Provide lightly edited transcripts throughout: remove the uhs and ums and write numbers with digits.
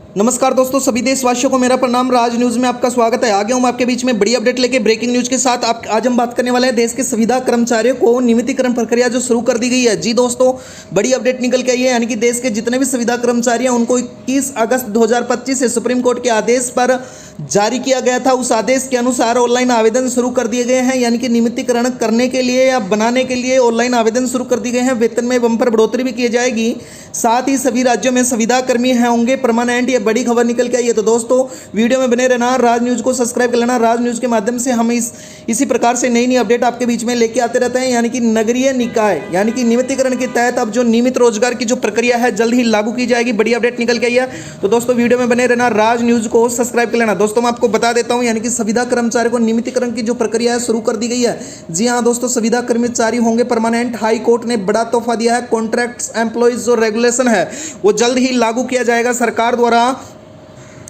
नमस्कार दोस्तों, सभी देशवासियों को मेरा प्रणाम। राज न्यूज में आपका स्वागत है। आगे हम आपके बीच में बड़ी अपडेट लेके ब्रेकिंग न्यूज के साथ आज हम बात करने वाले हैं देश के संविदा कर्मचारियों को नियमितीकरण प्रक्रिया जो शुरू कर दी गई है। जी दोस्तों, बड़ी अपडेट निकल के आई है, यानी कि देश के जितने भी संविदा कर्मचारी हैं उनको 21 अगस्त 2025 से सुप्रीम कोर्ट के आदेश पर जारी किया गया था। उस आदेश के अनुसार ऑनलाइन आवेदन शुरू कर दिए गए हैं, यानी कि नियमितीकरण करने के लिए या बनाने के लिए ऑनलाइन आवेदन शुरू कर दिए गए हैं। वेतन में बम्पर बढ़ोतरी भी की जाएगी। साथ ही सभी राज्यों में संविदा कर्मी होंगे परमानेंट। ये बड़ी खबर निकल के आई है। तो दोस्तों, वीडियो में बने रहना, राज न्यूज को सब्सक्राइब कर लेना। राज न्यूज के माध्यम से हम इसी प्रकार से नई नई अपडेट आपके बीच में लेके आते रहते हैं। यानी कि नगरीय निकाय यानी कि नियमितीकरण के तहत अब जो नियमित रोजगार की जो प्रक्रिया है जल्द ही लागू की जाएगी। बड़ी अपडेट निकल के आई है। तो दोस्तों, वीडियो में बने रहना, राज न्यूज को सब्सक्राइब कर लेना। दोस्तों, मैं आपको बता देता हूं, यानी कि संविदा कर्मचारी को नियमितीकरण की जो प्रक्रिया है शुरू कर दी गई है। जी हां दोस्तों, संविदा कर्मचारी होंगे परमानेंट। हाई कोर्ट ने बड़ा तोहफा दिया है। कॉन्ट्रैक्ट्स एम्प्लॉइज जो रेगुलेशन है वो जल्द ही लागू किया जाएगा सरकार द्वारा।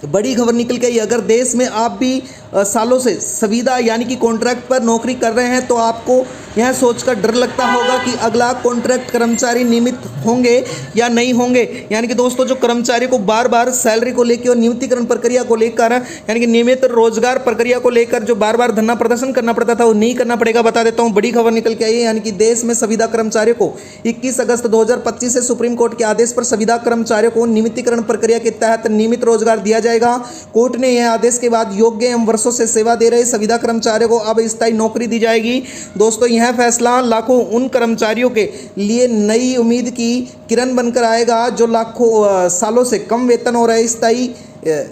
बड़ी खबर निकल के आई। अगर देश में आप भी सालों से संविदा यानी कि कॉन्ट्रैक्ट पर नौकरी कर रहे हैं तो आपको यह सोचकर डर लगता होगा कि अगला कॉन्ट्रैक्ट कर्मचारी नियमित होंगे या नहीं होंगे। यानी कि दोस्तों, जो कर्मचारी को बार बार सैलरी को लेकर और नियमितीकरण प्रक्रिया को लेकर यानी कि नियमित रोजगार प्रक्रिया को लेकर जो बार बार धरना प्रदर्शन करना पड़ता था वो नहीं करना पड़ेगा। बता देता हूँ, बड़ी खबर निकल के आई है। यानी कि देश में संविदा कर्मचारियों को 21 अगस्त 2025 से सुप्रीम कोर्ट के आदेश पर संविदा कर्मचारियों को नियमितीकरण प्रक्रिया के तहत नियमित रोजगार दिया जाएगा। कोर्ट ने यह आदेश के बाद योग्य एवं वर्षों से सेवा दे रहे संविदा कर्मचारियों को अब स्थायी नौकरी दी जाएगी। दोस्तों, यह फैसला लाखों उन कर्मचारियों के लिए नई उम्मीद की किरण बनकर आएगा जो लाखों सालों से कम वेतन और अस्थायी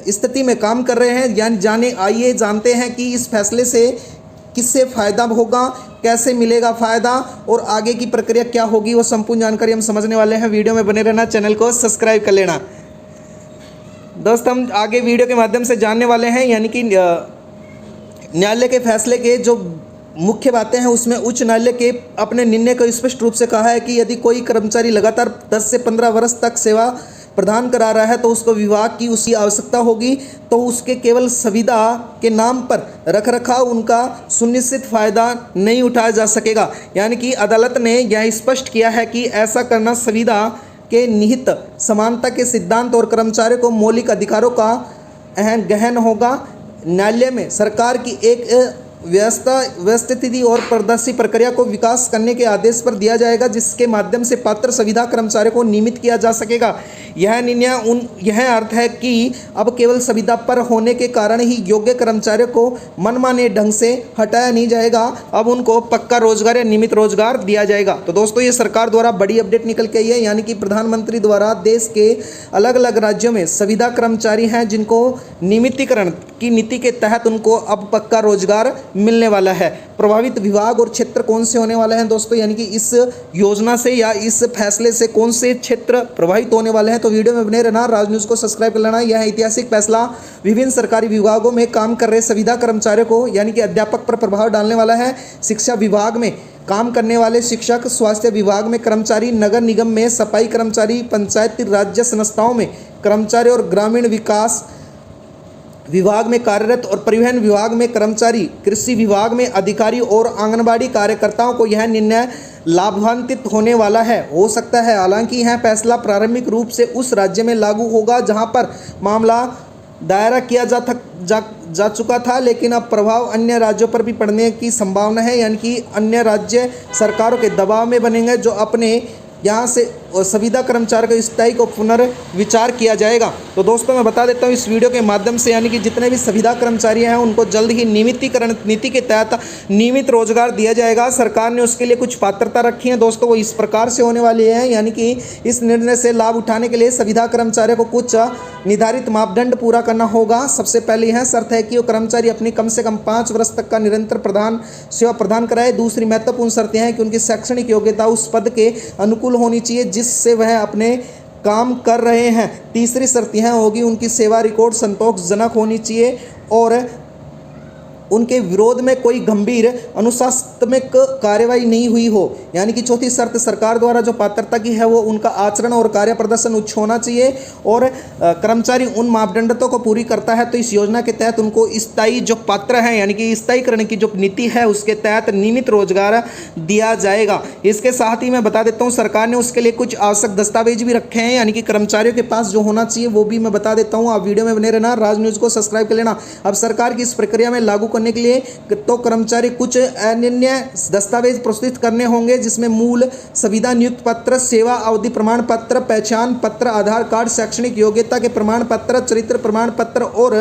स्थिति में काम कर रहे हैं। आइए जानते हैं कि इस फैसले से किससे फायदा होगा, कैसे मिलेगा फायदा और आगे की प्रक्रिया क्या होगी, वो संपूर्ण जानकारी हम समझने वाले हैं। वीडियो में बने रहना, चैनल को सब्सक्राइब कर लेना। दोस्त, हम आगे वीडियो के माध्यम से जानने वाले हैं, यानी कि न्यायालय के फैसले के जो मुख्य बातें हैं उसमें उच्च न्यायालय के अपने निर्णय को स्पष्ट रूप से कहा है कि यदि कोई कर्मचारी लगातार 10 से 15 वर्ष तक सेवा प्रदान करा रहा है तो उसको विभाग की उसकी आवश्यकता होगी तो उसके केवल संविदा के नाम पर रखरखाव उनका सुनिश्चित फायदा नहीं उठाया जा सकेगा। यानी कि अदालत ने यह स्पष्ट किया है कि ऐसा करना संविदा के निहित समानता के सिद्धांत और कर्मचारियों को मौलिक अधिकारों का गहन होगा। न्यायालय में सरकार की एक व्यवस्थित और पारदर्शी प्रक्रिया को विकास करने के आदेश पर दिया जाएगा जिसके माध्यम से पात्र संविदा कर्मचारियों को नियमित किया जा सकेगा। यह निर्णय यह अर्थ है कि अब केवल संविदा पर होने के कारण ही योग्य कर्मचारियों को मनमाने ढंग से हटाया नहीं जाएगा। अब उनको पक्का रोजगार या नियमित रोजगार दिया जाएगा। तो दोस्तों, ये सरकार द्वारा बड़ी अपडेट निकल के आई है। यानी कि प्रधानमंत्री द्वारा देश के अलग अलग राज्यों में संविदा कर्मचारी हैं जिनको नियमितीकरण की नीति के तहत उनको अब पक्का रोजगार मिलने वाला है। प्रभावित विभाग और क्षेत्र कौन से होने वाले हैं दोस्तों, यानी कि इस योजना से या इस फैसले से कौन से क्षेत्र प्रभावित होने वाले हैं, तो वीडियो में बने रहना, राज न्यूज़ को सब्सक्राइब कर लेना। यह ऐतिहासिक फैसला विभिन्न सरकारी विभागों में काम कर रहे संविदा कर्मचारियों को यानी कि अध्यापक पर प्रभाव डालने वाला है। शिक्षा विभाग में काम करने वाले शिक्षक, स्वास्थ्य विभाग में कर्मचारी, नगर निगम में सफाई कर्मचारी, पंचायती राज्य संस्थाओं में कर्मचारी और ग्रामीण विकास विभाग में कार्यरत और परिवहन विभाग में कर्मचारी, कृषि विभाग में अधिकारी और आंगनबाड़ी कार्यकर्ताओं को यह निर्णय लाभान्वित होने वाला है हो सकता है। हालांकि यह फैसला प्रारंभिक रूप से उस राज्य में लागू होगा जहां पर मामला दायरा किया जा चुका था, लेकिन अब प्रभाव अन्य राज्यों पर भी पड़ने की संभावना है। यानी कि अन्य राज्य सरकारों के दबाव में बनेंगे जो अपने यहाँ से संविदा कर्मचारी के स्थायी को पुनर्विचार किया जाएगा। तो दोस्तों, मैं बता देता हूँ इस वीडियो के माध्यम से, यानी कि जितने भी संविदा कर्मचारी हैं उनको जल्द ही नियमितीकरण नीति के तहत नियमित रोजगार दिया जाएगा। सरकार ने उसके लिए कुछ पात्रता रखी है दोस्तों, वो इस प्रकार से होने वाली है। यानी कि इस निर्णय से लाभ उठाने के लिए संविदा कर्मचारियों को कुछ निर्धारित मापदंड पूरा करना होगा। सबसे पहले यह शर्त है कि वो कर्मचारी अपनी कम से कम 5 वर्ष तक का निरंतर सेवा प्रदान कराए। दूसरी महत्वपूर्ण शर्त यह है कि उनकी शैक्षणिक योग्यता उस पद के अनुकूल होनी चाहिए जिससे वह अपने काम कर रहे हैं। तीसरी शर्त यह होगी उनकी सेवा रिकॉर्ड संतोषजनक होनी चाहिए और उनके विरोध में कोई गंभीर अनुशासनात्मक कार्रवाई नहीं हुई हो। यानी कि चौथी शर्त, सरकार द्वारा जो पात्रता की है वो उनका आचरण और कार्य प्रदर्शन उच्च होना चाहिए और कर्मचारी उन मापदंडों को पूरी करता है तो इस योजना के तहत उनको स्थायी जो पात्र है यानी कि स्थायीकरण की जो नीति है उसके तहत नियमित रोजगार दिया जाएगा। इसके साथ ही मैं बता देता हूँ सरकार ने उसके लिए कुछ आवश्यक दस्तावेज भी रखे हैं, यानी कि कर्मचारियों के पास जो होना चाहिए वो भी मैं बता देता हूँ। आप वीडियो में बने रहना, राज न्यूज़ को सब्सक्राइब कर लेना। अब सरकार की इस प्रक्रिया में लागू करने के लिए तो कर्मचारी कुछ अन्य दस्तावेज प्रस्तुत करने होंगे, जिसमें मूल संविदा नियुक्त पत्र, सेवा अवधि प्रमाण पत्र, पहचान पत्र, आधार कार्ड, शैक्षणिक योग्यता के प्रमाण पत्र, चरित्र प्रमाण पत्र और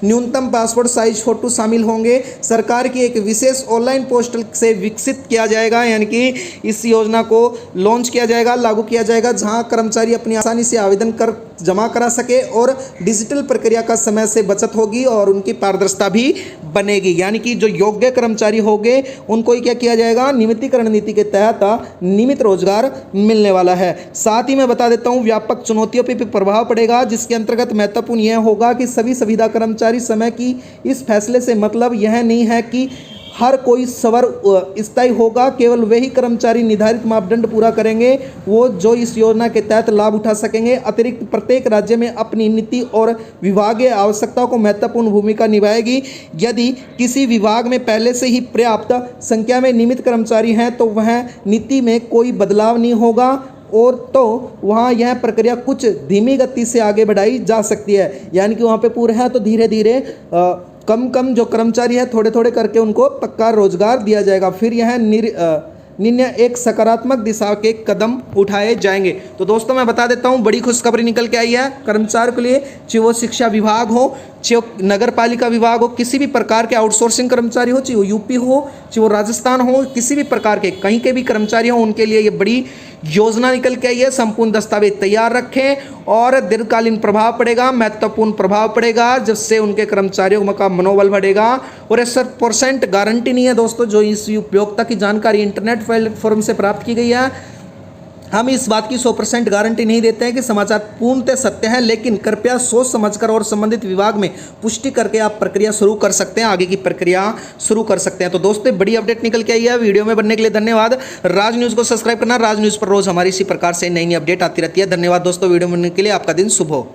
न्यूनतम पासपोर्ट साइज फोटो शामिल होंगे। सरकार की एक विशेष ऑनलाइन पोर्टल से विकसित किया जाएगा, यानी कि इस योजना को लॉन्च किया जाएगा, लागू किया जाएगा, जहां कर्मचारी अपनी आसानी से आवेदन कर जमा करा सके और डिजिटल प्रक्रिया का समय से बचत होगी और उनकी पारदर्शिता भी बनेगी। यानी कि जो योग्य कर्मचारी होंगे उनको ही क्या किया जाएगा, नियमितीकरण नीति के तहत नियमित रोजगार मिलने वाला है। साथ ही मैं बता देता हूं व्यापक चुनौतियों पर भी प्रभाव पड़ेगा, जिसके अंतर्गत महत्वपूर्ण यह होगा कि सभी संविदा कर्मचारी समय की इस फैसले से मतलब यह नहीं है कि हर कोई सवर स्थायी होगा, केवल वही कर्मचारी निर्धारित मापदंड पूरा करेंगे वो जो इस योजना के तहत लाभ उठा सकेंगे। अतिरिक्त प्रत्येक राज्य में अपनी नीति और विभागीय आवश्यकताओं को महत्वपूर्ण भूमिका निभाएगी। यदि किसी विभाग में पहले से ही पर्याप्त संख्या में नियमित कर्मचारी हैं तो वह नीति में कोई बदलाव नहीं होगा और तो वहाँ यह प्रक्रिया कुछ धीमी गति से आगे बढ़ाई जा सकती है। यानी कि वहाँ पे पूरे हैं तो धीरे धीरे कम जो कर्मचारी है थोड़े थोड़े करके उनको पक्का रोजगार दिया जाएगा। फिर यह निर्णय एक सकारात्मक दिशा के कदम उठाए जाएंगे। तो दोस्तों मैं बता देता हूँ बड़ी खुशखबरी निकल के आई है कर्मचारियों के लिए, चाहे वो शिक्षा विभाग हो, चाहे वो नगर पालिका विभाग हो, किसी भी प्रकार के आउटसोर्सिंग कर्मचारी हो, चाहे वो यूपी हो, चाहे वो राजस्थान हो, किसी भी प्रकार के कहीं के भी कर्मचारी हो, उनके लिए ये बड़ी योजना निकल के आई है। संपूर्ण दस्तावेज तैयार रखें और दीर्घकालीन प्रभाव पड़ेगा, महत्वपूर्ण प्रभाव पड़ेगा, जिससे उनके कर्मचारियों का मनोबल बढ़ेगा। और 100% गारंटी नहीं है दोस्तों, जो इस उपयोगिता की जानकारी इंटरनेट प्लेटफॉर्म से प्राप्त की गई है, हम इस बात की 100% गारंटी नहीं देते हैं कि समाचार पूर्णतः सत्य है, लेकिन कृपया सोच समझकर और संबंधित विभाग में पुष्टि करके आप प्रक्रिया शुरू कर सकते हैं, आगे की प्रक्रिया शुरू कर सकते हैं। तो दोस्तों बड़ी अपडेट निकल के आई है, वीडियो में बनने के लिए धन्यवाद। राज न्यूज़ को सब्सक्राइब करना, राज न्यूज़ पर रोज हमारी इसी प्रकार से नई नई अपडेट आती रहती है। धन्यवाद दोस्तों, वीडियो बनने के लिए, आपका दिन शुभ हो।